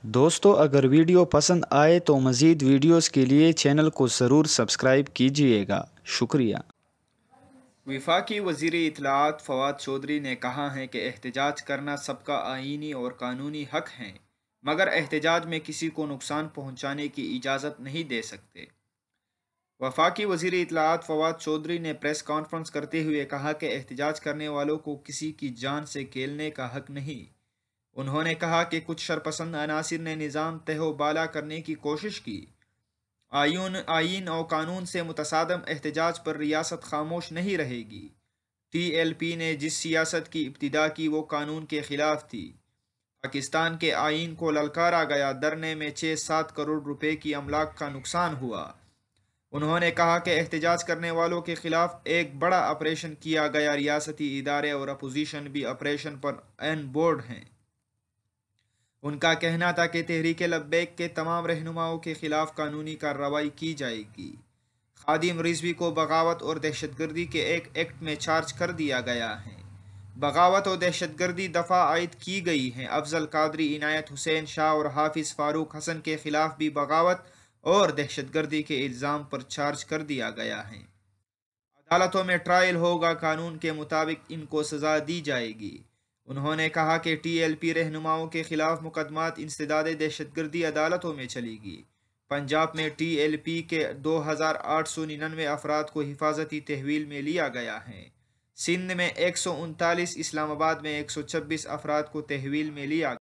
دوستو اگر ویڈیو پسند آئے تو مزید ویڈیوز کے لیے چینل کو ضرور سبسکرائب کیجیے گا، شکریہ۔ وفاقی وزیر اطلاعات فواد چودھری نے کہا ہے کہ احتجاج کرنا سب کا آئینی اور قانونی حق ہے، مگر احتجاج میں کسی کو نقصان پہنچانے کی اجازت نہیں دے سکتے۔ وفاقی وزیر اطلاعات فواد چودھری نے پریس کانفرنس کرتے ہوئے کہا کہ احتجاج کرنے والوں کو کسی کی جان سے کھیلنے کا حق نہیں۔ انہوں نے کہا کہ کچھ شرپسند عناصر نے نظام تہو بالا کرنے کی کوشش کی۔ آئین اور قانون سے متصادم احتجاج پر ریاست خاموش نہیں رہے گی۔ ٹی ایل پی نے جس سیاست کی ابتدا کی وہ قانون کے خلاف تھی۔ پاکستان کے آئین کو للکارا گیا، دھرنے میں 6-7 کروڑ روپے کی املاک کا نقصان ہوا۔ انہوں نے کہا کہ احتجاج کرنے والوں کے خلاف ایک بڑا آپریشن کیا گیا، ریاستی ادارے اور اپوزیشن بھی آپریشن پر آن بورڈ ہیں۔ ان کا کہنا تھا کہ تحریک لبیک کے تمام رہنماؤں کے خلاف قانونی کارروائی کی جائے گی۔ خادم رضوی کو بغاوت اور دہشت گردی کے ایک ایکٹ میں چارج کر دیا گیا ہے۔ بغاوت اور دہشت گردی دفعہ عائد کی گئی ہیں۔ افضل قادری، عنایت حسین شاہ اور حافظ فاروق حسن کے خلاف بھی بغاوت اور دہشت گردی کے الزام پر چارج کر دیا گیا ہے۔ عدالتوں میں ٹرائل ہوگا، قانون کے مطابق ان کو سزا دی جائے گی۔ انہوں نے کہا کہ ٹی ایل پی رہنماؤں کے خلاف مقدمات انسداد دہشت گردی عدالتوں میں چلے گی۔ پنجاب میں ٹی ایل پی کے 2899 افراد کو حفاظتی تحویل میں لیا گیا ہے۔ سندھ میں 139، اسلام آباد میں 126 افراد کو تحویل میں لیا گیا۔